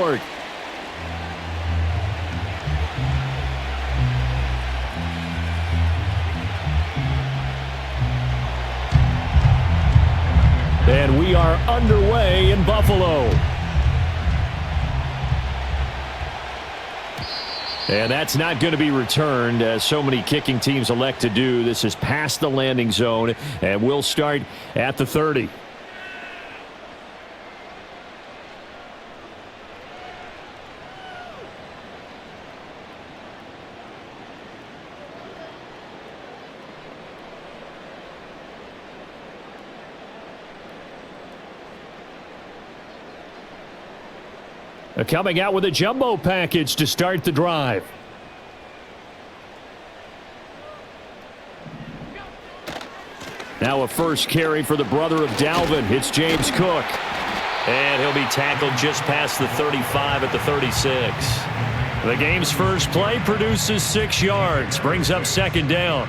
short. And we are underway in Buffalo. And that's not going to be returned, as so many kicking teams elect to do. This is past the landing zone, and we'll start at the 30. Coming out with a jumbo package to start the drive. Now a first carry for the brother of Dalvin. It's James Cook. And he'll be tackled just past the 35 at the 36. The game's first play produces 6 yards. Brings up second down.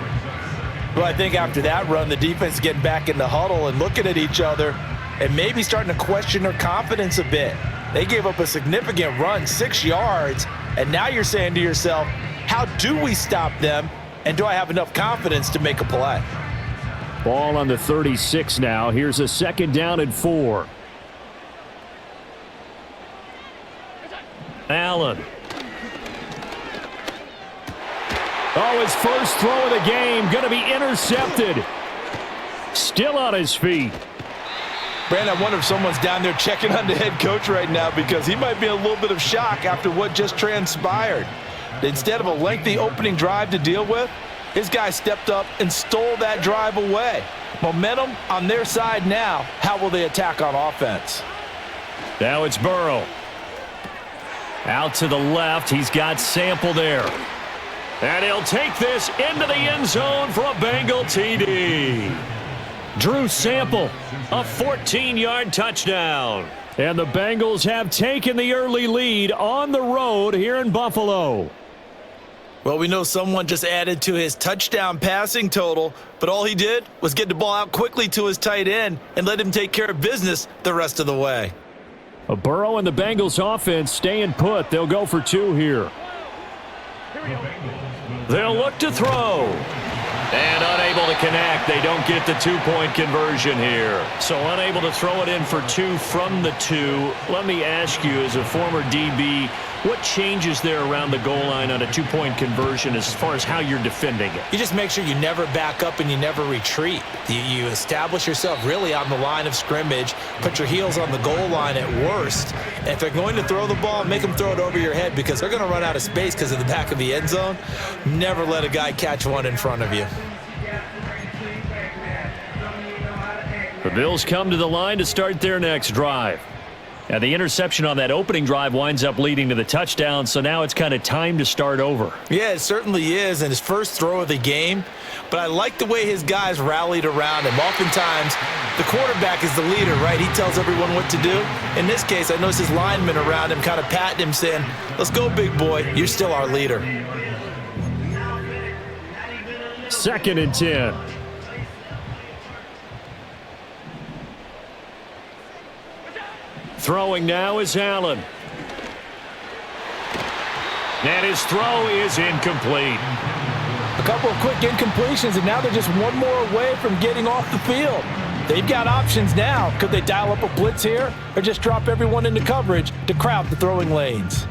Well, I think after that run, the defense getting back in the huddle and looking at each other and maybe starting to question their confidence a bit. They gave up a significant run, 6 yards, and now you're saying to yourself, how do we stop them, and do I have enough confidence to make a play? Ball on the 36 now. Here's a second down and 4. Allen. Oh, his first throw of the game going to be intercepted. Still on his feet. Brandon, I wonder if someone's down there checking on the head coach right now, because he might be in a little bit of shock after what just transpired. Instead of a lengthy opening drive to deal with, his guy stepped up and stole that drive away. Momentum on their side now. How will they attack on offense? Now it's Burrow. Out to the left. He's got Sample there. And he'll take this into the end zone for a Bengal TD. Drew Sample, a 14-yard touchdown. And the Bengals have taken the early lead on the road here in Buffalo. Well, we know someone just added to his touchdown passing total, but all he did was get the ball out quickly to his tight end and let him take care of business the rest of the way. A Burrow and the Bengals offense staying put. They'll go for 2 here. They'll look to throw. And unable to connect. They don't get the 2-point conversion here. So unable to throw it in for 2 from the 2. Let me ask you, as a former DB, what changes there around the goal line on a 2-point conversion as far as how you're defending it? You just make sure you never back up and you never retreat. You establish yourself really on the line of scrimmage, put your heels on the goal line at worst. And if they're going to throw the ball, make them throw it over your head, because they're going to run out of space because of the back of the end zone. Never let a guy catch one in front of you. The Bills come to the line to start their next drive. And the interception on that opening drive winds up leading to the touchdown, so now it's kind of time to start over. Yeah, it certainly is, and his first throw of the game. But I like the way his guys rallied around him. Oftentimes, the quarterback is the leader, right? He tells everyone what to do. In this case, I noticed his linemen around him kind of patting him, saying, let's go, big boy. You're still our leader. 2nd and 10. Throwing now is Allen. And his throw is incomplete. A couple of quick incompletions, and now they're just one more away from getting off the field. They've got options now. Could they dial up a blitz here, or just drop everyone into coverage to crowd the throwing lanes?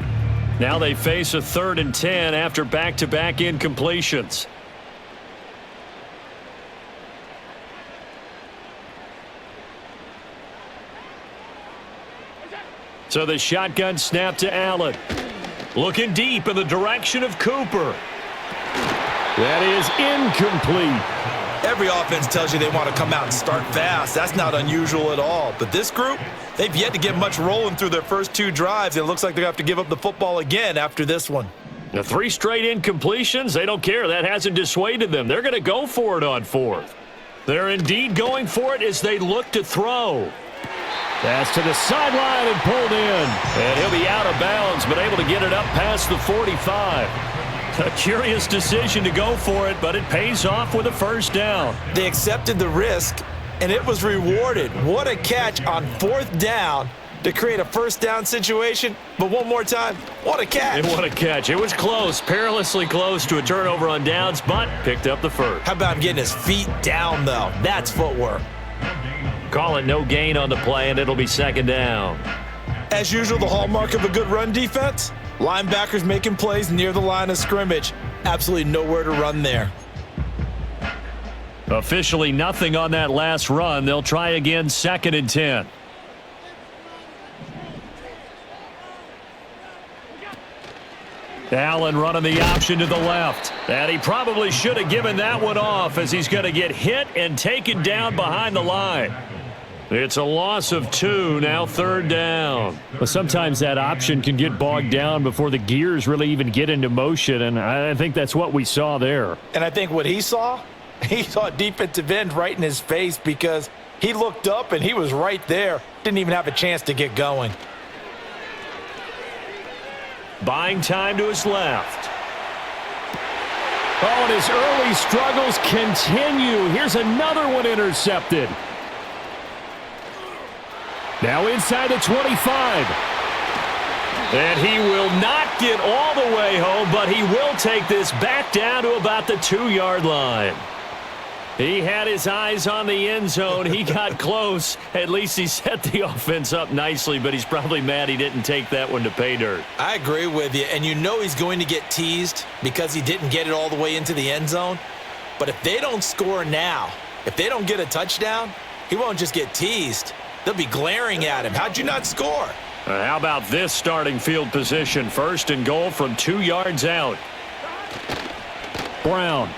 Now they face a 3rd and 10 after back-to-back incompletions. So the shotgun snap to Allen. Looking deep in the direction of Cooper. That is incomplete. Every offense tells you they want to come out and start fast. That's not unusual at all. But this group, they've yet to get much rolling through their first 2 drives. It looks like they're going to have to give up the football again after this one. The 3 straight incompletions, they don't care. That hasn't dissuaded them. They're going to go for it on 4th. They're indeed going for it as they look to throw. Pass to the sideline and pulled in. And he'll be out of bounds, but able to get it up past the 45. A curious decision to go for it, but it pays off with a first down. They accepted the risk, and it was rewarded. What a catch on 4th down to create a first down situation. But one more time, what a catch. And what a catch. It was close, perilously close to a turnover on downs, but picked up the first. How about him getting his feet down, though? That's footwork. Call it no gain on the play, and it'll be second down. As usual, the hallmark of a good run defense, linebackers making plays near the line of scrimmage. Absolutely nowhere to run there. Officially nothing on that last run. They'll try again, 2nd and 10. Allen running the option to the left. And he probably should have given that one off as he's going to get hit and taken down behind the line. It's a loss of 2, now 3rd down. Well, sometimes that option can get bogged down before the gears really even get into motion, and I think that's what we saw there. And I think what he saw a defensive end right in his face because he looked up and he was right there. Didn't even have a chance to get going. Buying time to his left. Oh, and his early struggles continue. Here's another one intercepted. Now inside the 25. And he will not get all the way home, but he will take this back down to about the 2-yard line. He had his eyes on the end zone. He got close. At least he set the offense up nicely, but he's probably mad he didn't take that one to pay dirt. I agree with you, and you know he's going to get teased because he didn't get it all the way into the end zone. But if they don't score now, if they don't get a touchdown, he won't just get teased. They'll be glaring at him. How'd you not score? How about this starting field position? 1st and goal from 2 yards out. Brown.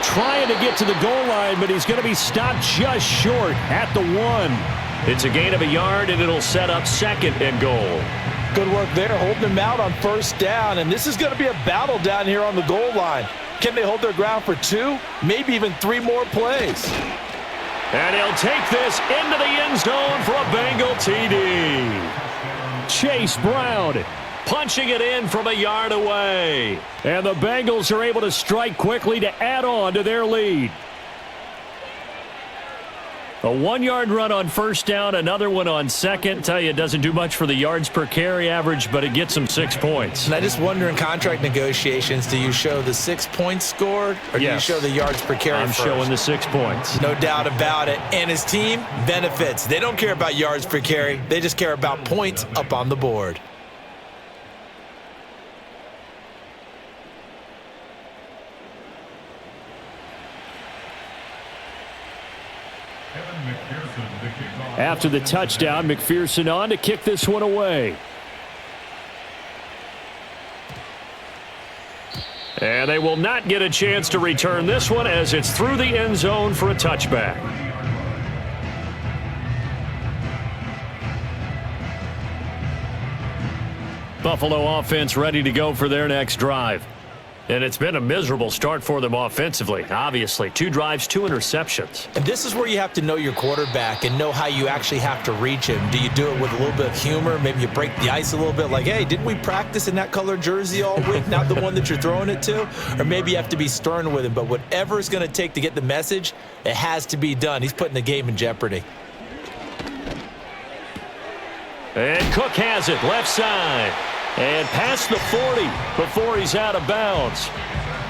Trying to get to the goal line, but he's going to be stopped just short at the 1. It's a gain of a yard, and it'll set up 2nd and goal. Good work there, holding him out on 1st down, and this is going to be a battle down here on the goal line. Can they hold their ground for 2, maybe even 3 more plays? And he'll take this into the end zone for a Bengal TD. Chase Brown punching it in from a yard away. And the Bengals are able to strike quickly to add on to their lead. A 1-yard run on 1st down, another one on 2nd. Tell you, it doesn't do much for the yards per carry average, but it gets them 6 points. And I just wonder in contract negotiations, do you show the 6 points scored or do you show the yards per carry I'm first? showing the 6 points. No doubt about it. And his team benefits. They don't care about yards per carry. They just care about points up on the board. After the touchdown, McPherson on to kick this one away. And they will not get a chance to return this one as it's through the end zone for a touchback. Buffalo offense ready to go for their next drive. And it's been a miserable start for them offensively, obviously. 2 drives, 2 interceptions. And this is where you have to know your quarterback and know how you actually have to reach him. Do you do it with a little bit of humor? Maybe you break the ice a little bit like, hey, didn't we practice in that color jersey all week, not the one that you're throwing it to? Or maybe you have to be stern with him. But whatever it's going to take to get the message, it has to be done. He's putting the game in jeopardy. And Cook has it, left side. And past the 40 before he's out of bounds.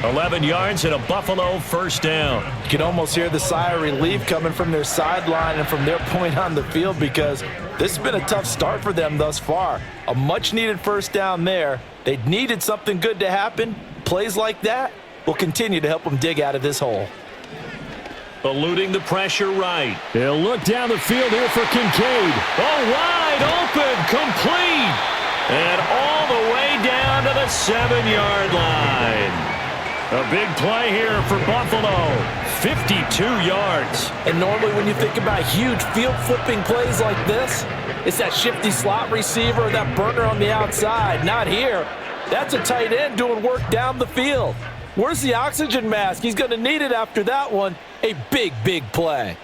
11 yards and a Buffalo 1st down. You can almost hear the sigh of relief coming from their sideline and from their point on the field because this has been a tough start for them thus far. A much-needed 1st down there. They needed something good to happen. Plays like that will continue to help them dig out of this hole. Eluding the pressure right. He'll look down the field here for Kincaid. Oh, wide open, complete. And all the way down to the 7-yard line. A big play here for Buffalo. 52 yards. And normally when you think about huge field-flipping plays like this, it's that shifty slot receiver or that burner on the outside. Not here. That's a tight end doing work down the field. Where's the oxygen mask? He's going to need it after that one. A big, big play.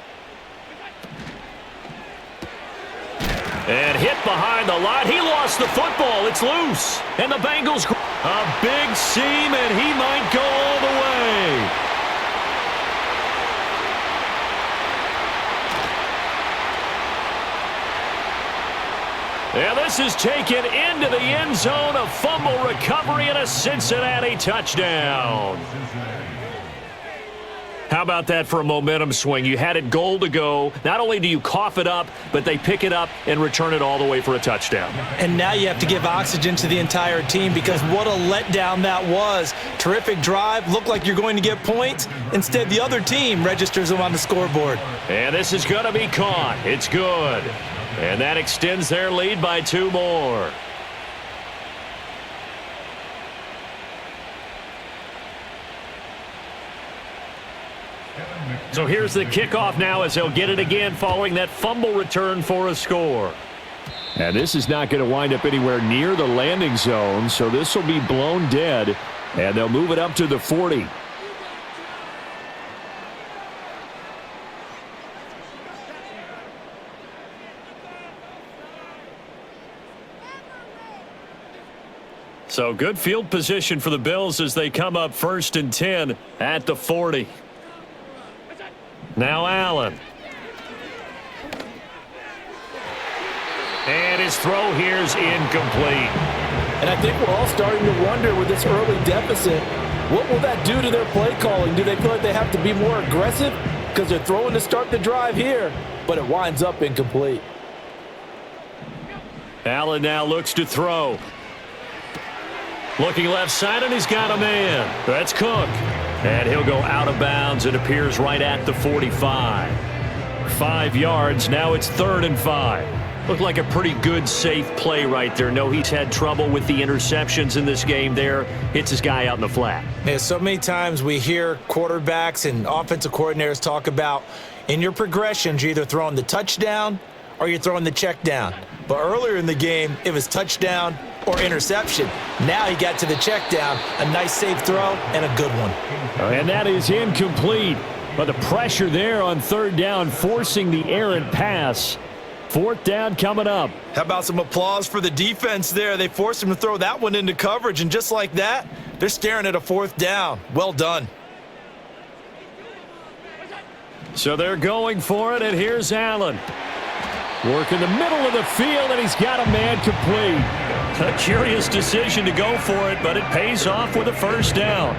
And hit behind the line. He lost the football. It's loose. And the Bengals, a big seam, and he might go all the way. And this is taken into the end zone, a fumble recovery and a Cincinnati touchdown. How about that for a momentum swing? You had it goal to go. Not only do you cough it up, but they pick it up and return it all the way for a touchdown. And now you have to give oxygen to the entire team because what a letdown that was. Terrific drive. Looked like you're going to get points. Instead, the other team registers them on the scoreboard. And this is going to be caught. It's good. And that extends their lead by 2 more. So here's the kickoff now as they'll get it again following that fumble return for a score. And this is not going to wind up anywhere near the landing zone, so this will be blown dead, and they'll move it up to the 40. So good field position for the Bills as they come up 1st and 10 at the 40. Now Allen. And his throw here is incomplete. And I think we're all starting to wonder with this early deficit, what will that do to their play calling? Do they feel like they have to be more aggressive because they're throwing to start the drive here, but it winds up incomplete? Allen now looks to throw. Looking left side, and he's got a man. That's Cook. And he'll go out of bounds. It appears right at the 45. 5 yards. Now it's 3rd and 5. Looked like a pretty good, safe play right there. No, he's had trouble with the interceptions in this game there. Hits his guy out in the flat. Yeah, so many times we hear quarterbacks and offensive coordinators talk about in your progressions, you're either throwing the touchdown or you're throwing the check down. But earlier in the game, it was touchdown or interception. Now he got to the check down, a nice safe throw, and a good one. And that is incomplete. But the pressure there on 3rd down, forcing the errant pass. 4th down coming up. How about some applause for the defense there? They forced him to throw that one into coverage, and just like that, they're staring at a 4th down. Well done. So they're going for it, and here's Allen. Work in the middle of the field, and he's got a man complete. A curious decision to go for it, but it pays off with a 1st down.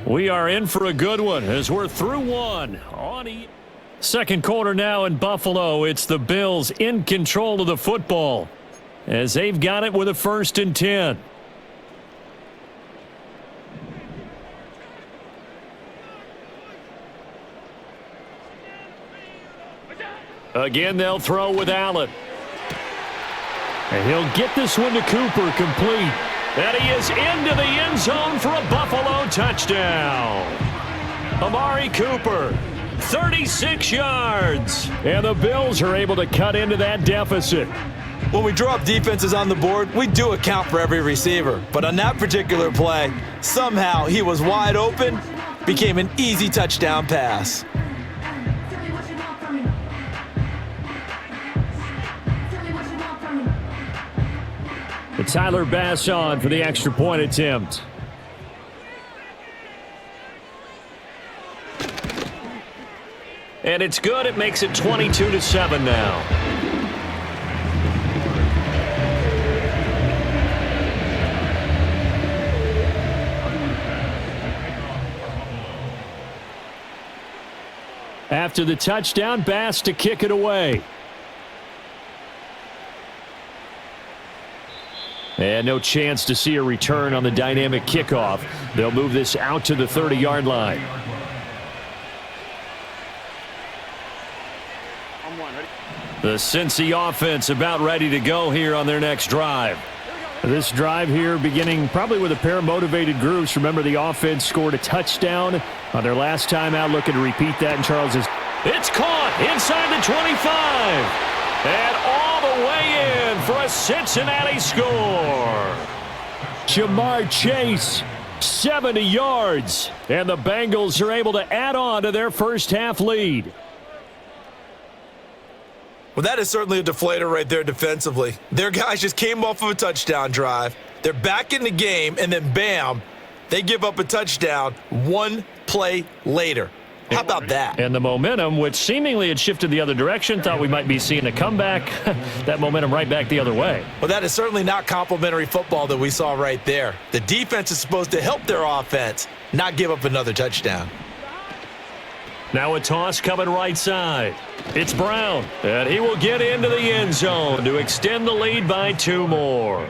We are in for a good one as we're through one. Second quarter now in Buffalo. It's the Bills in control of the football as they've got it with a 1st and 10. Again, they'll throw with Allen. And he'll get this one to Cooper, complete. And he is into the end zone for a Buffalo touchdown. Amari Cooper, 36 yards. And the Bills are able to cut into that deficit. When we draw up defenses on the board, we do account for every receiver. But on that particular play, somehow he was wide open, became an easy touchdown pass. Tyler Bass on for the extra point attempt. And it's good. It makes it 22-7 now. After the touchdown, Bass to kick it away. And no chance to see a return on the dynamic kickoff. They'll move this out to the 30-yard line. The Cincy offense about ready to go here on their next drive. This drive here beginning probably with a pair of motivated groups. Remember, the offense scored a touchdown on their last time out. Looking to repeat that, and Charles is... It's caught inside the 25. And all the way in for a Cincinnati score. Jamar Chase, 70 yards. And the Bengals are able to add on to their first half lead. Well, that is certainly a deflator right there defensively. Their guys just came off of a touchdown drive. They're back in the game, and then bam, they give up a touchdown one play later. How about that? And the momentum, which seemingly had shifted the other direction, thought we might be seeing a comeback. That momentum right back the other way. Well, that is certainly not complimentary football that we saw right there. The defense is supposed to help their offense, not give up another touchdown. Now a toss coming right side. It's Brown, and he will get into the end zone to extend the lead by 2 more.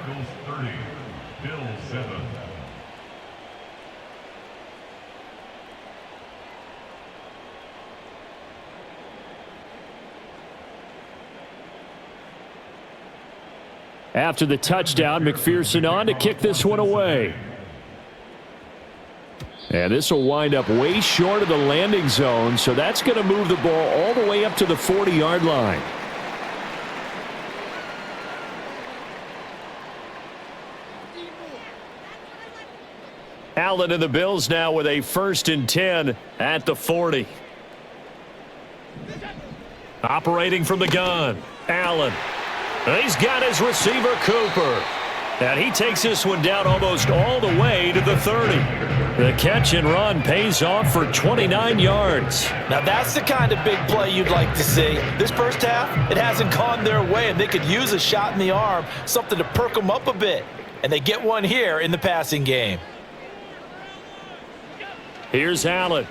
After the touchdown, McPherson on to kick this one away. And this will wind up way short of the landing zone, so that's going to move the ball all the way up to the 40-yard line. Allen and the Bills now with a 1st and 10 at the 40. Operating from the gun, Allen. He's got his receiver, Cooper. And he takes this one down almost all the way to the 30. The catch and run pays off for 29 yards. Now that's the kind of big play you'd like to see. This first half, it hasn't gone their way, and they could use a shot in the arm, something to perk them up a bit. And they get one here in the passing game. Here's Allen.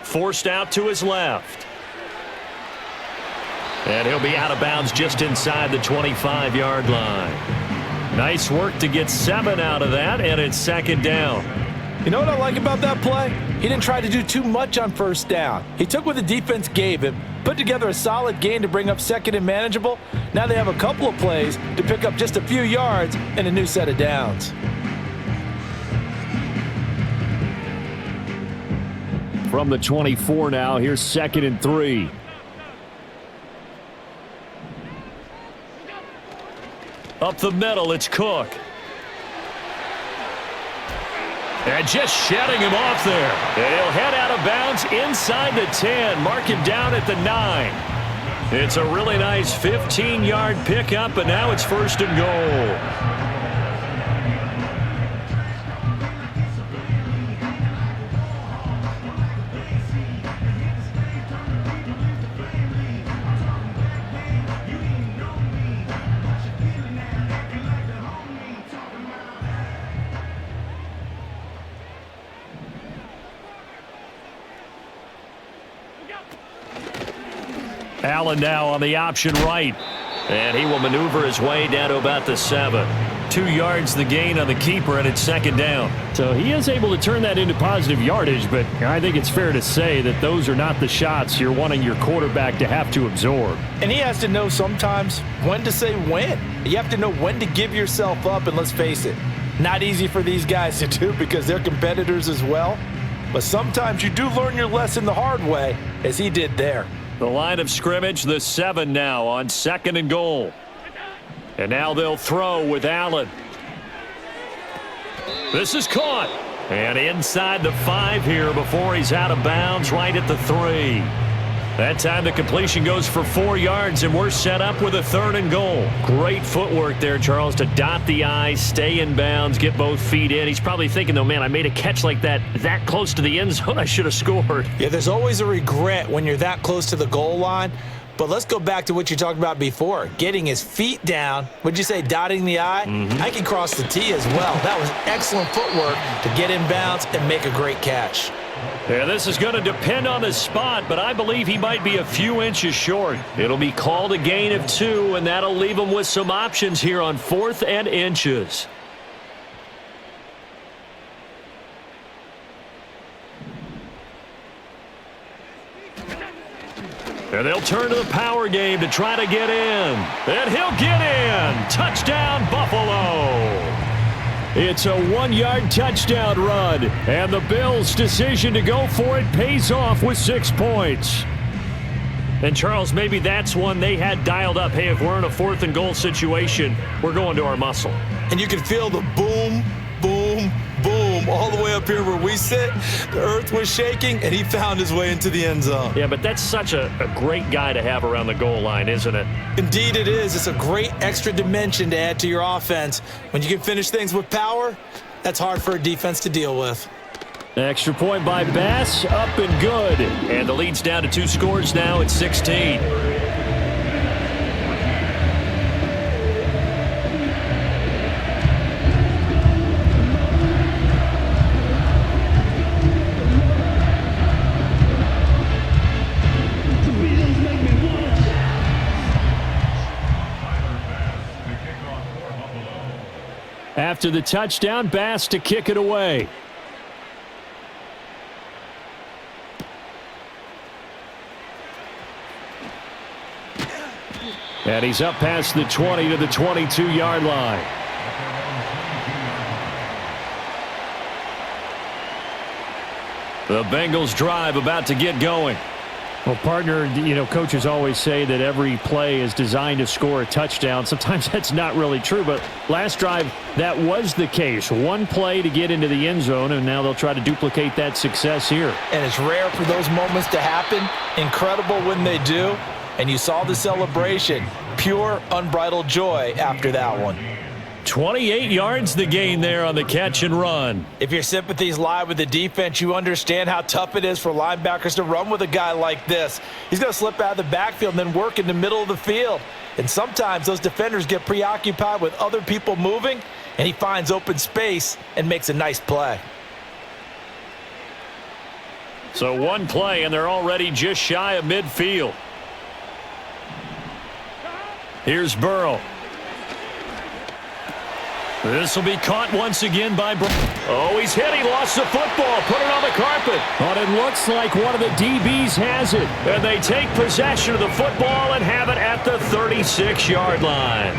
Forced out to his left. And he'll be out of bounds just inside the 25-yard line. Nice work to get 7 out of that, and it's 2nd down. You know what I like about that play? He didn't try to do too much on 1st down. He took what the defense gave him, put together a solid gain to bring up 2nd and manageable. Now they have a couple of plays to pick up just a few yards and a new set of downs. From the 24 now, here's 2nd and 3. Up the middle, it's Cook. And just shedding him off there. And he'll head out of bounds inside the 10. Mark him down at the 9. It's a really nice 15-yard pickup, and now it's 1st and goal. Allen now on the option right. And he will maneuver his way down to about the 7. 2 yards the gain on the keeper, and it's 2nd down. So he is able to turn that into positive yardage, but I think it's fair to say that those are not the shots you're wanting your quarterback to have to absorb. And he has to know sometimes when to say when. You have to know when to give yourself up, and let's face it, not easy for these guys to do because they're competitors as well. But sometimes you do learn your lesson the hard way, as he did there. The line of scrimmage, the 7 now on 2nd and goal. And now they'll throw with Allen. This is caught. And inside the 5 here before he's out of bounds right at the 3. That time the completion goes for 4 yards, and we're set up with a 3rd and goal. Great footwork there, Charles, to dot the I, stay in bounds, get both feet in. He's probably thinking, though, man, I made a catch like that close to the end zone. I should have scored. Yeah, there's always a regret when you're that close to the goal line. But let's go back to what you talked about before, getting his feet down. Would you say dotting the I? I can cross the T as well. That was excellent footwork to get in bounds and make a great catch. Yeah, this is going to depend on the spot, but I believe he might be a few inches short. It'll be called a gain of 2, and that'll leave him with some options here on 4th and inches. And they'll turn to the power game to try to get in. And he'll get in. Touchdown, Buffalo. It's a 1-yard touchdown run, and the Bills' decision to go for it pays off with 6 points. And, Charles, maybe that's one they had dialed up. Hey, if we're in a 4th and goal situation, we're going to our muscle. And you can feel the boom, boom, boom from all the way up here where we sit. The earth was shaking, and he found his way into the end zone. Yeah, but that's such a great guy to have around the goal line, isn't it? Indeed it is. It's a great extra dimension to add to your offense. When you can finish things with power, that's hard for a defense to deal with. Extra point by Bass, up and good. And the lead's down to 2 scores now at 16. After the touchdown, Bass to kick it away. And he's up past the 20 to the 22-yard line. The Bengals drive about to get going. Well, partner, you know, coaches always say that every play is designed to score a touchdown. Sometimes that's not really true, but last drive, that was the case. One play to get into the end zone, and now they'll try to duplicate that success here. And it's rare for those moments to happen. Incredible when they do. And you saw the celebration. Pure, unbridled joy after that one. 28 yards the gain there on the catch and run. If your sympathies lie with the defense, you understand how tough it is for linebackers to run with a guy like this. He's going to slip out of the backfield and then work in the middle of the field. And sometimes those defenders get preoccupied with other people moving, and he finds open space and makes a nice play. So one play, and they're already just shy of midfield. Here's Burrow. This will be caught once again by Burrow. Oh, he's hit. He lost the football. Put it on the carpet. But it looks like one of the DBs has it. And they take possession of the football and have it at the 36-yard line.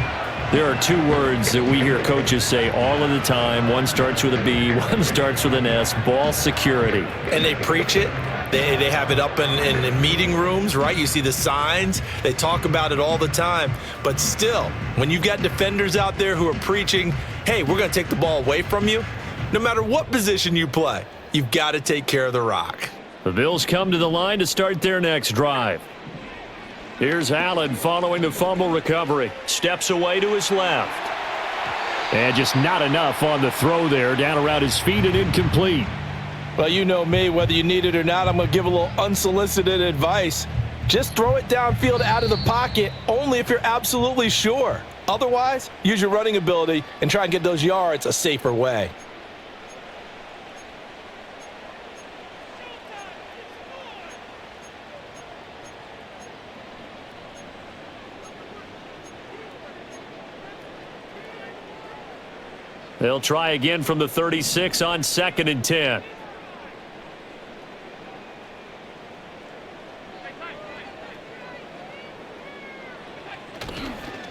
There are 2 words that we hear coaches say all of the time. One starts with a B, one starts with an S. Ball security. And they preach it. They have it up in meeting rooms, right? You see the signs. They talk about it all the time. But still, when you've got defenders out there who are preaching, hey, we're going to take the ball away from you, no matter what position you play, you've got to take care of the rock. The Bills come to the line to start their next drive. Here's Allen following the fumble recovery. Steps away to his left. And just not enough on the throw there. Down around his feet and incomplete. Well, you know me, whether you need it or not, I'm going to give a little unsolicited advice. Just throw it downfield out of the pocket, only if you're absolutely sure. Otherwise, use your running ability and try and get those yards a safer way. They'll try again from the 36 on 2nd and 10.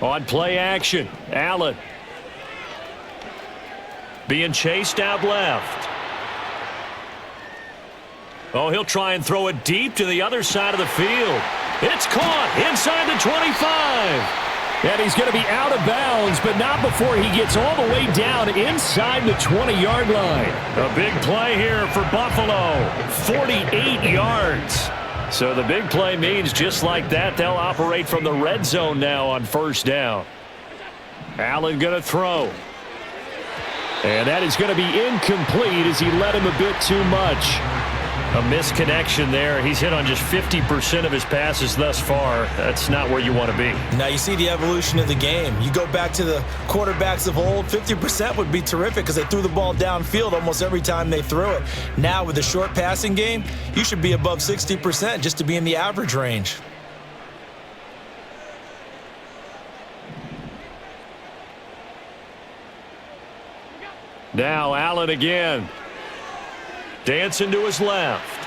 On play action, Allen. Being chased out left. Oh, he'll try and throw it deep to the other side of the field. It's caught inside the 25. And he's going to be out of bounds, but not before he gets all the way down inside the 20-yard line. A big play here for Buffalo. 48 yards. So the big play means just like that, they'll operate from the red zone now on 1st down. Allen going to throw. And that is going to be incomplete as he led him a bit too much. A misconnection there. He's hit on just 50% of his passes thus far. That's not where you want to be. Now you see the evolution of the game. You go back to the quarterbacks of old, 50% would be terrific because they threw the ball downfield almost every time they threw it. Now with the short passing game, you should be above 60% just to be in the average range. Now Allen again. Dancing to his left.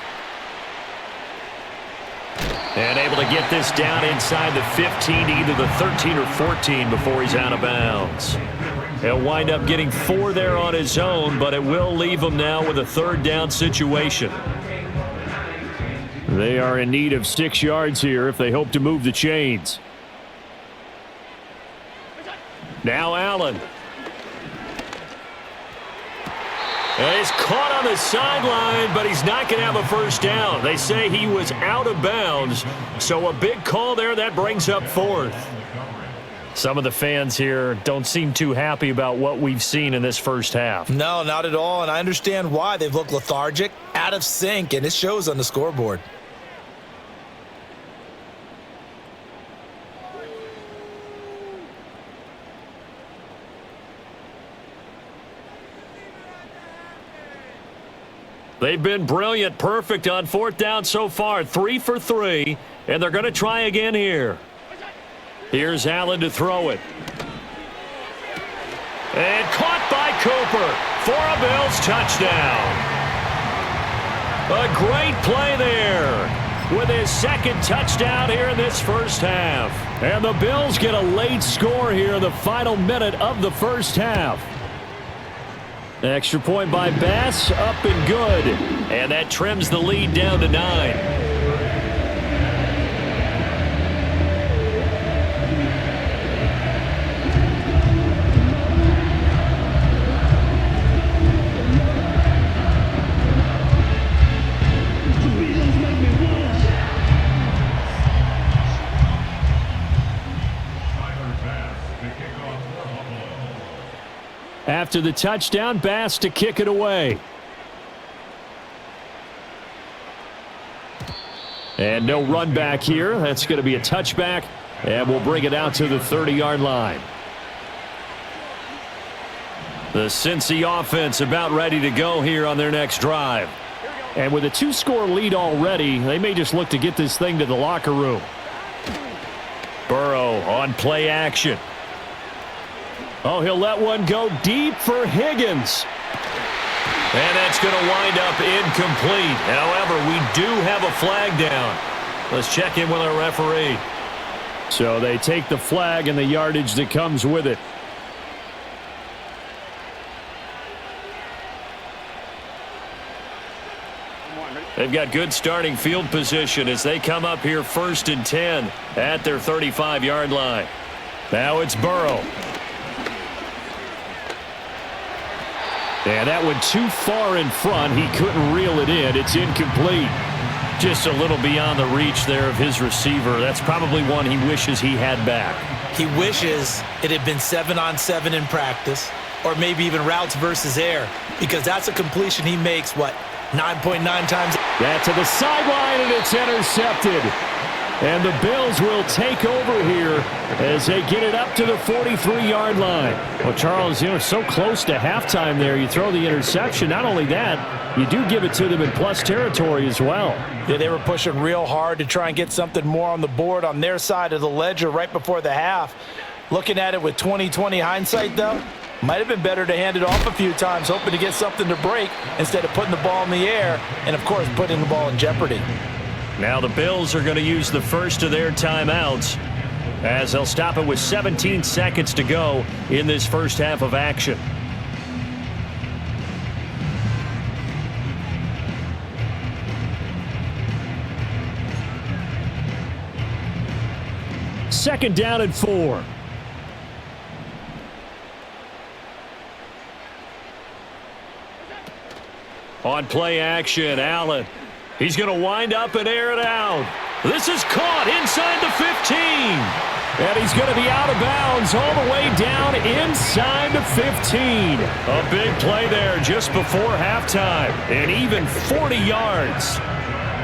And able to get this down inside the 15 to either the 13 or 14 before he's out of bounds. He'll wind up getting 4 there on his own, but it will leave him now with a 3rd down situation. They are in need of 6 yards here if they hope to move the chains. Now Allen. He's caught on the sideline, but he's not going to have a first down. They say he was out of bounds, so a big call there. That brings up fourth. Some of the fans here don't seem too happy about what we've seen in this first half. No, not at all, and I understand why. They've looked lethargic, out of sync, and it shows on the scoreboard. They've been brilliant, perfect on fourth down so far. 3 for 3, and they're going to try again here. Here's Allen to throw it. And caught by Cooper for a Bills touchdown. A great play there with his second touchdown here in this first half. And the Bills get a late score here in the final minute of the first half. Extra point by Bass, up and good. And that trims the lead down to 9. After the touchdown, Bass to kick it away. And no run back here. That's going to be a touchback, and we'll bring it out to the 30-yard line. The Cincy offense about ready to go here on their next drive. And with a 2-score lead already, they may just look to get this thing to the locker room. Burrow on play action. Oh, he'll let one go deep for Higgins. And that's going to wind up incomplete. However, we do have a flag down. Let's check in with our referee. So they take the flag and the yardage that comes with it. They've got good starting field position as they come up here 1st and 10 at their 35-yard line. Now it's Burrow. And that went too far in front. He couldn't reel it in. It's incomplete. Just a little beyond the reach there of his receiver. That's probably one he wishes he had back. He wishes it had been 7-on-7 in practice, or maybe even routes versus air, because that's a completion he makes, what, 9.9 times? That to the sideline, and it's intercepted. And the Bills will take over here as they get it up to the 43-yard line. Well, Charles, so close to halftime there. You throw the interception. Not only that, you do give it to them in plus territory as well. Yeah, they were pushing real hard to try and get something more on the board on their side of the ledger right before the half. Looking at it with 20/20 hindsight, though, might have been better to hand it off a few times, hoping to get something to break instead of putting the ball in the air and, of course, putting the ball in jeopardy. Now the Bills are going to use the first of their timeouts as they'll stop it with 17 seconds to go in this first half of action. Second down and 4. On play action, Allen. He's going to wind up and air it out. This is caught inside the 15. And he's going to be out of bounds all the way down inside the 15. A big play there just before halftime. And even 40 yards.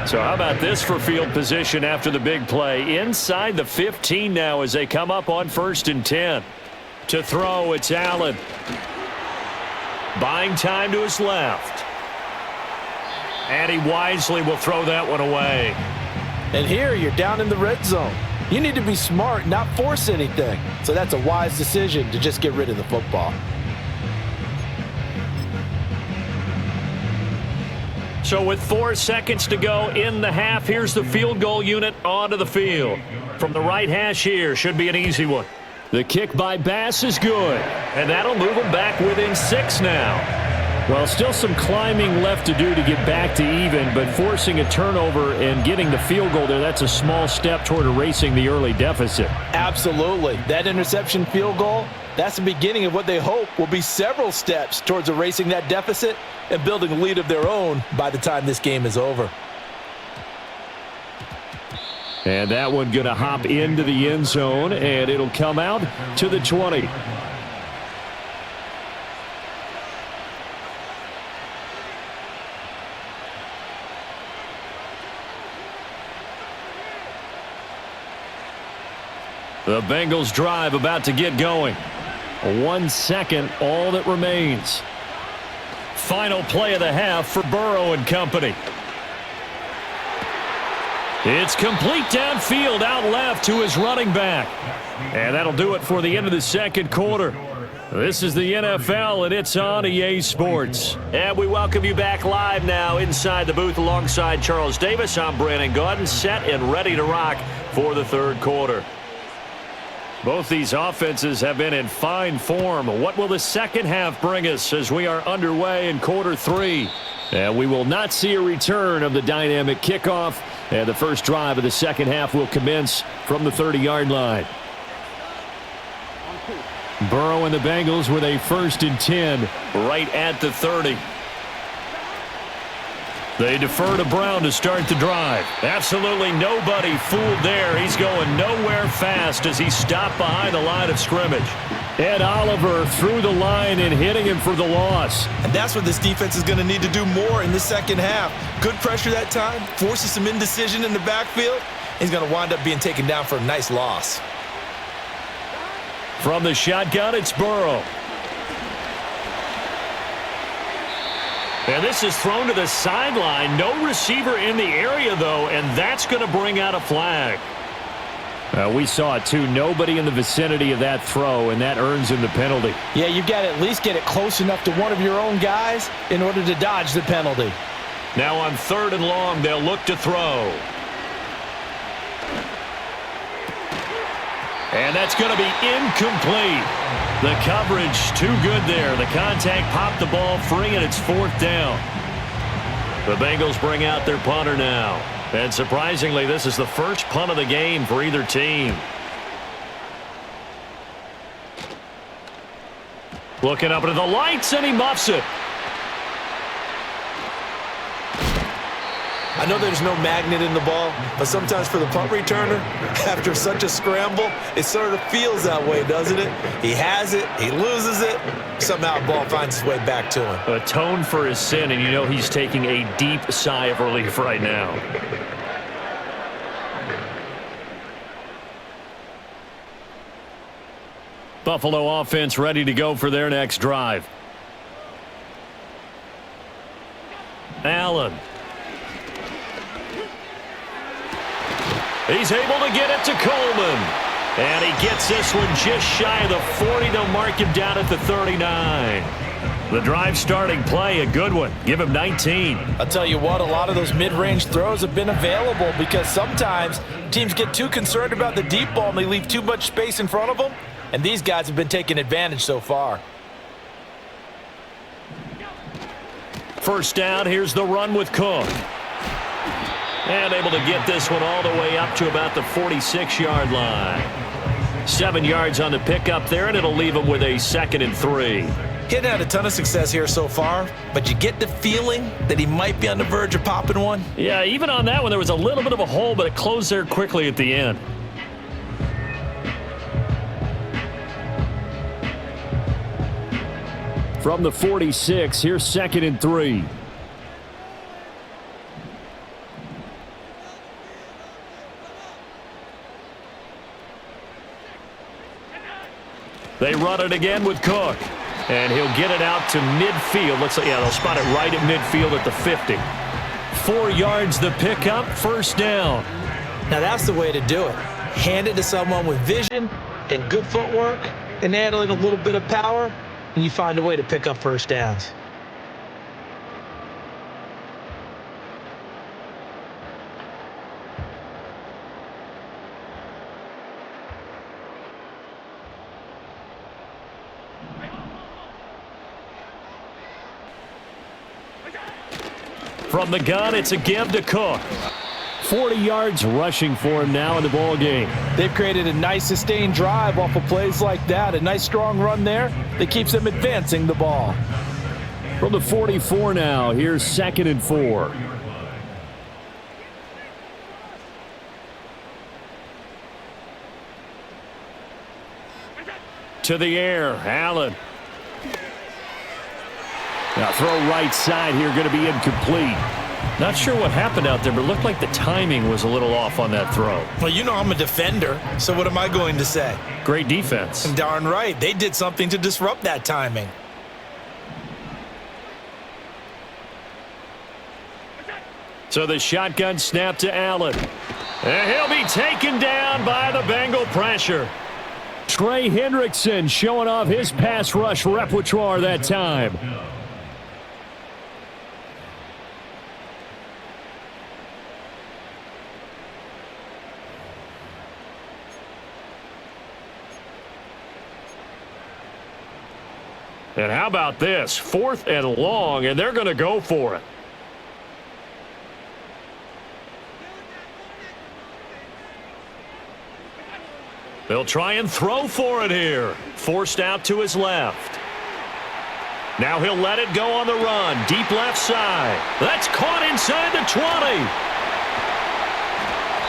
So how about this for field position after the big play? Inside the 15 now as they come up on 1st and 10. To throw, it's Allen. Buying time to his left. And he wisely will throw that one away. And here you're down in the red zone. You need to be smart, not force anything. So that's a wise decision to just get rid of the football. So with 4 seconds to go in the half, here's the field goal unit onto the field. From the right hash here, should be an easy one. The kick by Bass is good. And that'll move them back within 6 now. Well, still some climbing left to do to get back to even, but forcing a turnover and getting the field goal there, that's a small step toward erasing the early deficit. Absolutely. That interception field goal, that's the beginning of what they hope will be several steps towards erasing that deficit and building a lead of their own by the time this game is over. And that one going to hop into the end zone, and it'll come out to the 20. The Bengals drive about to get going. 1 second, all that remains. Final play of the half for Burrow and company. It's complete downfield, out left to his running back. And that'll do it for the end of the second quarter. This is the NFL, and it's on EA Sports. And we welcome you back live now inside the booth alongside Charles Davis. I'm Brandon Gaudin, set and ready to rock for the third quarter. Both these offenses have been in fine form. What will the second half bring us as we are underway in quarter three? And we will not see a return of the dynamic kickoff. And the first drive of the second half will commence from the 30-yard line. Burrow and the Bengals with a 1st and 10 right at the 30. They defer to Brown to start the drive. Absolutely nobody fooled there. He's going nowhere fast as he stopped behind the line of scrimmage. Ed Oliver through the line and hitting him for the loss. And that's what this defense is going to need to do more in the second half. Good pressure that time, forces some indecision in the backfield. He's going to wind up being taken down for a nice loss. From the shotgun, it's Burrow. And this is thrown to the sideline. No receiver in the area, though, and that's going to bring out a flag. We saw it, too. Nobody in the vicinity of that throw, and that earns him the penalty. Yeah, you've got to at least get it close enough to one of your own guys in order to dodge the penalty. Now on 3rd and long, they'll look to throw. And that's going to be incomplete. The coverage too good there. The contact popped the ball free, and it's 4th down. The Bengals bring out their punter now. And surprisingly, this is the first punt of the game for either team. Looking up into the lights, and he muffs it. I know there's no magnet in the ball, but sometimes for the punt returner, after such a scramble, it sort of feels that way, doesn't it? He has it, he loses it, somehow the ball finds its way back to him. Atone for his sin, and you know he's taking a deep sigh of relief right now. Buffalo offense ready to go for their next drive. Allen. He's able to get it to Coleman. And he gets this one just shy of the 40. They'll mark him down at the 39. The drive starting play, a good one. Give him 19. I'll tell you what, a lot of those mid-range throws have been available because sometimes teams get too concerned about the deep ball and they leave too much space in front of them. And these guys have been taking advantage so far. First down, here's the run with Cook. And able to get this one all the way up to about the 46-yard line. 7 yards on the pickup there, and it'll leave him with a 2nd and 3. He hadn't had a ton of success here so far, but you get the feeling that he might be on the verge of popping one. Yeah, even on that one, there was a little bit of a hole, but it closed there quickly at the end. From the 46, here's 2nd and 3. They run it again with Cook. And he'll get it out to midfield. Looks like, yeah, they'll spot it right at midfield at the 50. 4 yards the pickup, first down. Now that's the way to do it. Hand it to someone with vision and good footwork and handling a little bit of power, and you find a way to pick up first downs. From the gun, it's a give to Cook. 40 yards rushing for him now in the ball game. They've created a nice sustained drive off of plays like that. A nice strong run there that keeps them advancing the ball. From the 44 now, here's 2nd and 4. To the air, Allen. Now throw right side here, going to be incomplete. Not sure what happened out there, but it looked like the timing was a little off on that throw. Well, you know I'm a defender, so what am I going to say? Great defense. Darn right. They did something to disrupt that timing. So the shotgun snap to Allen. And he'll be taken down by the Bengal pressure. Trey Hendrickson showing off his pass rush repertoire that time. And how about this? 4th and long, and they're going to go for it. They'll try and throw for it here. Forced out to his left. Now he'll let it go on the run. Deep left side. That's caught inside the 20.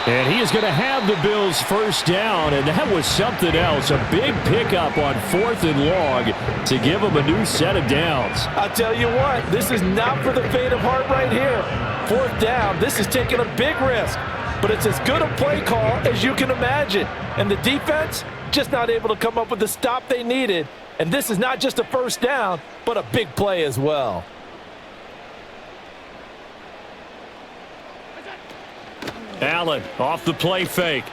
And he is going to have the Bills first down, and that was something else. A big pickup on 4th and long to give them a new set of downs. I'll tell you what, this is not for the faint of heart right here. 4th down, this is taking a big risk. But it's as good a play call as you can imagine. And the defense just not able to come up with the stop they needed. And this is not just a first down, but a big play as well. Allen off the play fake.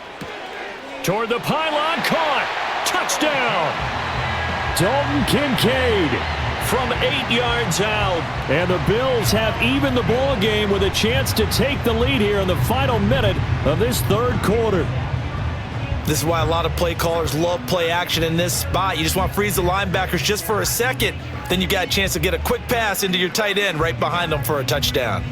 Toward the pylon, caught. Touchdown. Dalton Kincaid from 8 yards out. And the Bills have evened the ball game with a chance to take the lead here in the final minute of this 3rd quarter. This is why a lot of play callers love play action in this spot. You just want to freeze the linebackers just for a second. Then you got a chance to get a quick pass into your tight end right behind them for a touchdown.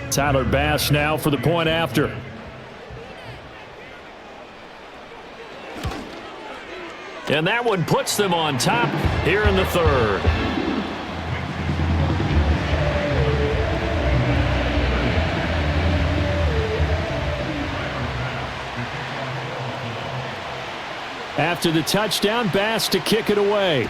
Tyler Bass now for the point after. And that one puts them on top here in the 3rd. After the touchdown, Bass to kick it away.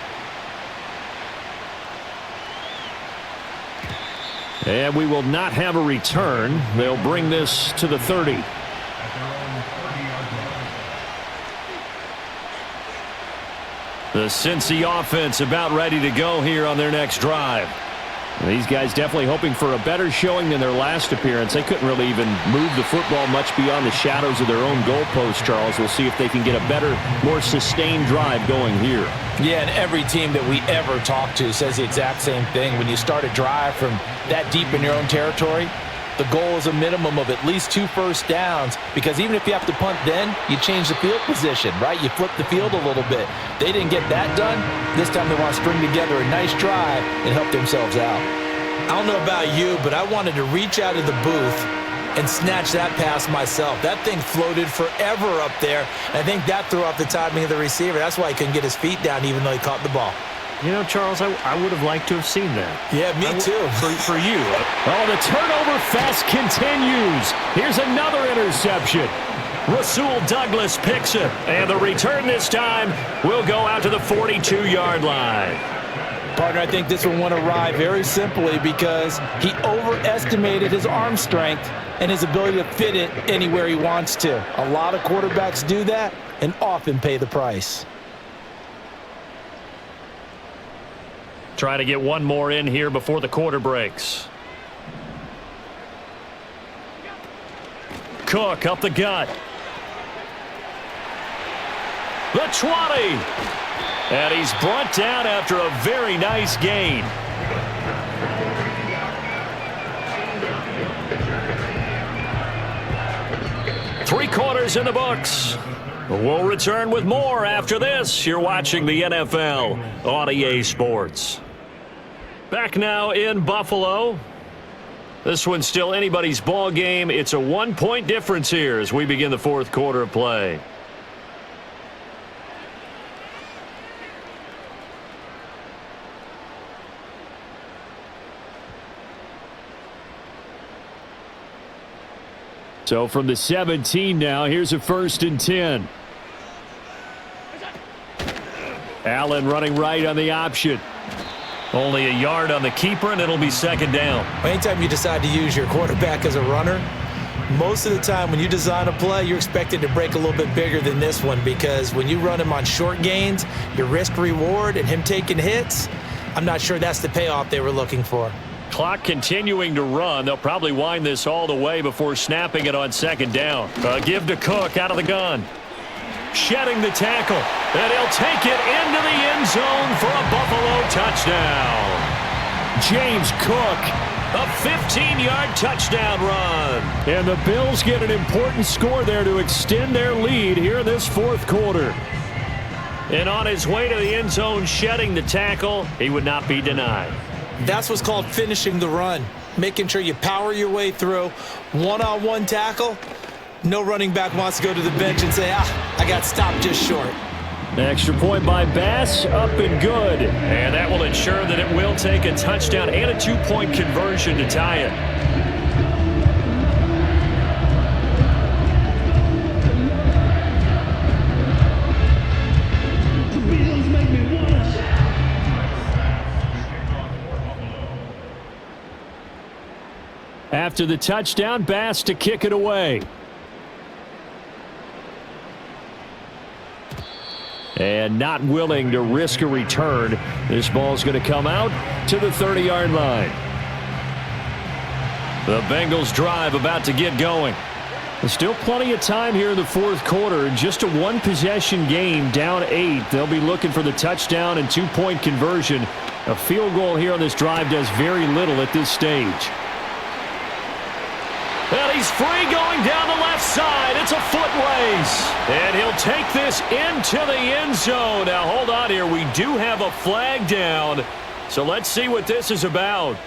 And we will not have a return. They'll bring this to the 30. The Cincy offense about ready to go here on their next drive. And these guys definitely hoping for a better showing than their last appearance. They couldn't really even move the football much beyond the shadows of their own goalpost, Charles. We'll see if they can get a better, more sustained drive going here. Yeah, and every team that we ever talk to says the exact same thing. When you start a drive from that deep in your own territory, the goal is a minimum of at least 2 first downs, because even if you have to punt then, you change the field position, right? You flip the field a little bit. They didn't get that done. This time they want to string together a nice drive and help themselves out. I don't know about you, but I wanted to reach out of the booth and snatch that pass myself. That thing floated forever up there. I think that threw off the timing of the receiver. That's why he couldn't get his feet down even though he caught the ball. You know, Charles, I would have liked to have seen that. Yeah, me too. For you. Oh, the turnover fest continues. Here's another interception. Rasul Douglas picks it. And the return this time will go out to the 42-yard line. Partner, I think this one went awry very simply because he overestimated his arm strength and his ability to fit it anywhere he wants to. A lot of quarterbacks do that and often pay the price. Try to get one more in here before the quarter breaks. Cook up the gut. The 20. And he's brought down after a very nice gain. Three quarters in the books. We'll return with more after this. You're watching the NFL on EA Sports. Back now in Buffalo. This one's still anybody's ball game. It's a 1-point difference here as we begin the fourth quarter of play. So from the 17 now, here's a 1st and 10. Allen running right on the option. Only a yard on the keeper, and it'll be 2nd down. Anytime you decide to use your quarterback as a runner, most of the time when you design a play, you're expected to break a little bit bigger than this one, because when you run him on short gains, your risk-reward and him taking hits, I'm not sure that's the payoff they were looking for. Clock continuing to run. They'll probably wind this all the way before snapping it on 2nd down. Give to Cook out of the gun. Shedding the tackle. And he'll take it into the end zone for a Buffalo touchdown. James Cook. A 15-yard touchdown run. And the Bills get an important score there to extend their lead here in this fourth quarter. And on his way to the end zone, shedding the tackle, he would not be denied. That's what's called finishing the run. Making sure you power your way through. One-on-one tackle. No running back wants to go to the bench and say, I got stopped just short. Extra point by Bass, up and good. And that will ensure that it will take a touchdown and a 2-point conversion to tie it. After the touchdown, Bass to kick it away. And not willing to risk a return. This ball's going to come out to the 30-yard line. The Bengals drive about to get going. There's still plenty of time here in the fourth quarter. Just a one-possession game, down 8. They'll be looking for the touchdown and 2-point conversion. A field goal here on this drive does very little at this stage. And he's free going down the left side. It's a foot race. And he'll take this into the end zone. Now, hold on here. We do have a flag down. So let's see what this is about.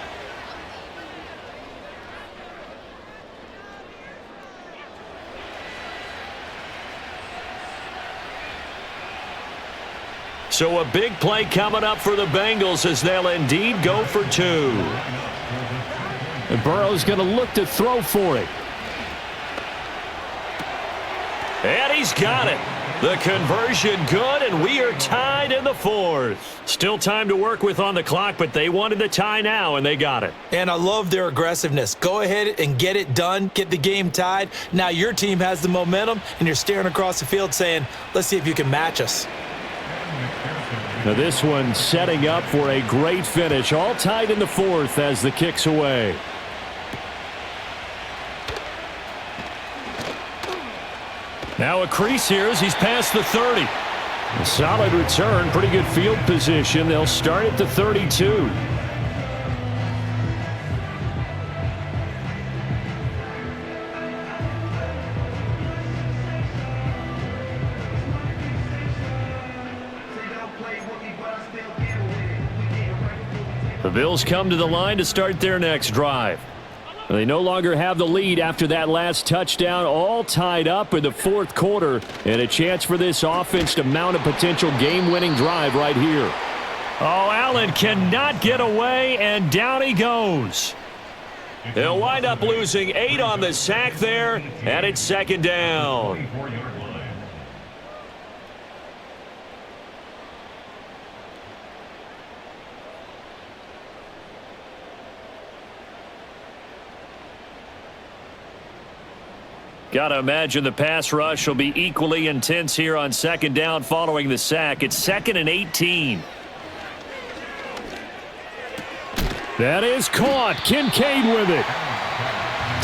So a big play coming up for the Bengals as they'll indeed go for 2. And Burrow's going to look to throw for it. And he's got it. The conversion good, and we are tied in the fourth. Still time to work with on the clock, but they wanted the tie now, and they got it. And I love their aggressiveness. Go ahead and get it done. Get the game tied. Now your team has the momentum, and you're staring across the field saying, let's see if you can match us. Now this one setting up for a great finish. All tied in the fourth as the kick's away. Now a crease here as he's past the 30. A solid return, pretty good field position. They'll start at the 32. The Bills come to the line to start their next drive. They no longer have the lead after that last touchdown, all tied up in the fourth quarter, and a chance for this offense to mount a potential game-winning drive right here. Oh, Allen cannot get away, and down he goes. He'll wind up losing 8 on the sack there, and it's 2nd down. Got to imagine the pass rush will be equally intense here on 2nd down following the sack. It's 2nd and 18. That is caught. Kincaid with it.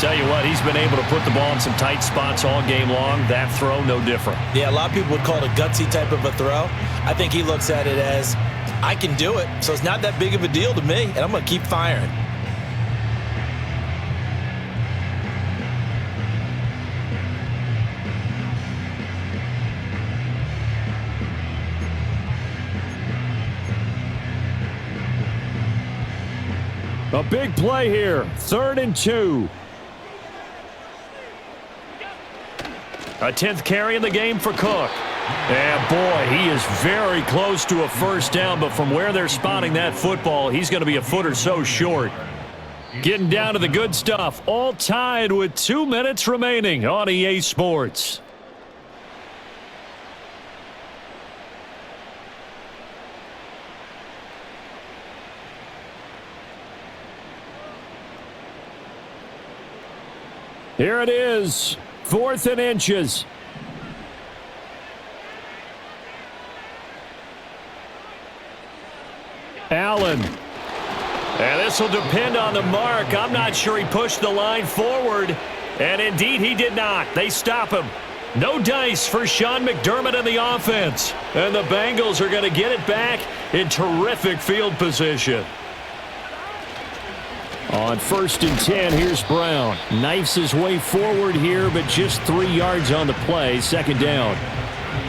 Tell you what, he's been able to put the ball in some tight spots all game long. That throw, no different. Yeah, a lot of people would call it a gutsy type of a throw. I think he looks at it as, I can do it, so it's not that big of a deal to me, and I'm going to keep firing. A big play here. 3rd and 2. A 10th carry in the game for Cook. And boy, he is very close to a first down, but from where they're spotting that football, he's going to be a foot or so short. Getting down to the good stuff, all tied with 2 minutes remaining on EA Sports. Here it is, 4th and inches. Allen. And this will depend on the mark. I'm not sure he pushed the line forward. And indeed, he did not. They stop him. No dice for Sean McDermott and the offense. And the Bengals are going to get it back in terrific field position. On 1st and 10, here's Brown. Knifes his way forward here, but just 3 yards on the play. 2nd down.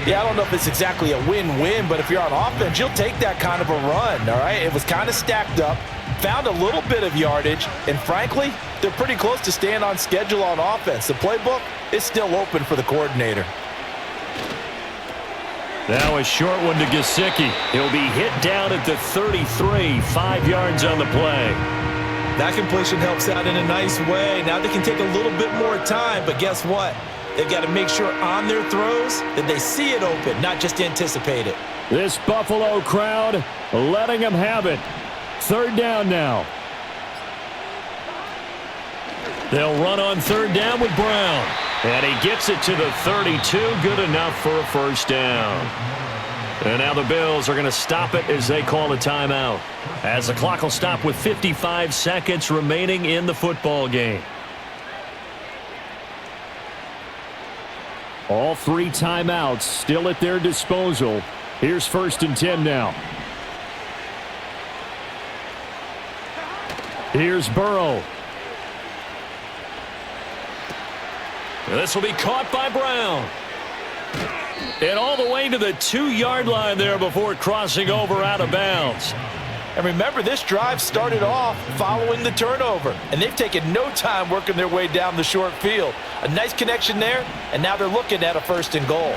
Yeah, I don't know if it's exactly a win-win, but if you're on offense, you'll take that kind of a run, all right? It was kind of stacked up, found a little bit of yardage, and frankly, they're pretty close to staying on schedule on offense. The playbook is still open for the coordinator. Now a short one to Gesicki. He'll be hit down at the 33, 5 yards on the play. That completion helps out in a nice way. Now they can take a little bit more time, but guess what? They've got to make sure on their throws that they see it open, not just anticipate it. This Buffalo crowd letting them have it. 3rd down now. They'll run on 3rd down with Brown. And he gets it to the 32. Good enough for a first down. And now the Bills are going to stop it as they call a timeout. As the clock will stop with 55 seconds remaining in the football game. All 3 timeouts still at their disposal. Here's 1st and 10 now. Here's Burrow. This will be caught by Brown. And all the way to the 2-yard line there before crossing over out of bounds. And remember, this drive started off following the turnover, and they've taken no time working their way down the short field. A nice connection there, and now they're looking at a 1st and goal.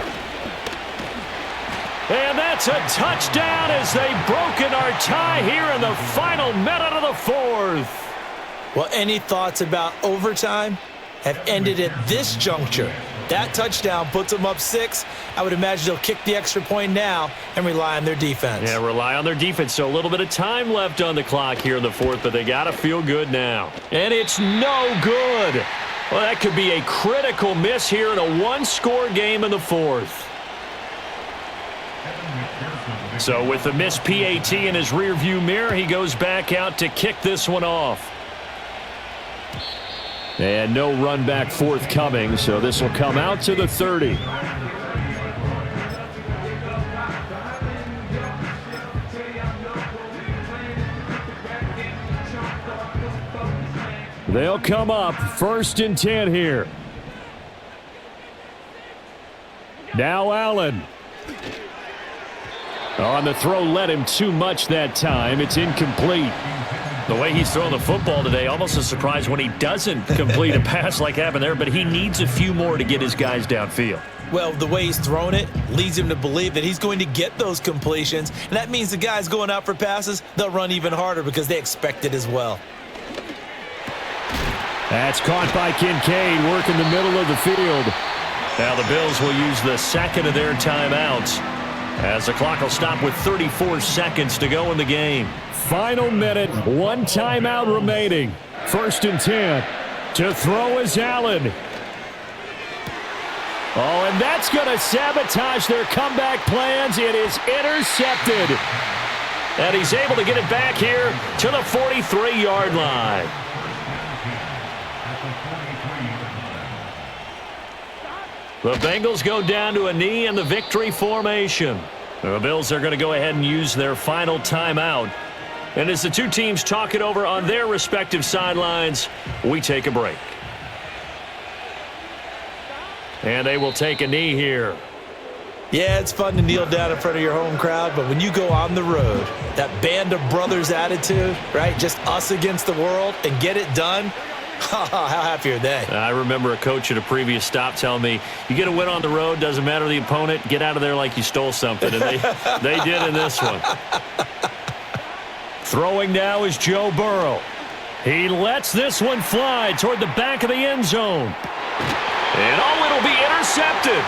And that's a touchdown as they've broken our tie here in the final minute of the 4th. Well, any thoughts about overtime have ended at this juncture. That touchdown puts them up 6. I would imagine they'll kick the extra point now and rely on their defense. Yeah, rely on their defense. So a little bit of time left on the clock here in the 4th, but they got to feel good now. And it's no good. Well, that could be a critical miss here in a 1-score game in the 4th. So with the missed PAT in his rearview mirror, he goes back out to kick this one off. And no run back forthcoming, so this will come out to the 30. They'll come up 1st and 10 here. Now Allen. On the throw, led him too much that time. It's incomplete. The way he's throwing the football today, almost a surprise when he doesn't complete a pass like happened there, but he needs a few more to get his guys downfield. Well, the way he's thrown it leads him to believe that he's going to get those completions, and that means the guys going out for passes, they'll run even harder because they expect it as well. That's caught by Kincaid, working the middle of the field. Now the Bills will use the 2nd of their timeouts as the clock will stop with 34 seconds to go in the game. Final minute, 1 timeout remaining. 1st and 10. To throw is Allen. Oh, and that's going to sabotage their comeback plans. It is intercepted. And he's able to get it back here to the 43-yard line. The Bengals go down to a knee in the victory formation. The Bills are going to go ahead and use their final timeout. And as the two teams talk it over on their respective sidelines, we take a break. And they will take a knee here. Yeah, it's fun to kneel down in front of your home crowd, but when you go on the road, that band of brothers attitude, right? Just us against the world and get it done. How happy are they? I remember a coach at a previous stop telling me, you get a win on the road, doesn't matter the opponent, get out of there like you stole something. And they did in this one. Throwing now is Joe Burrow. He lets this one fly toward the back of the end zone. And it'll be intercepted.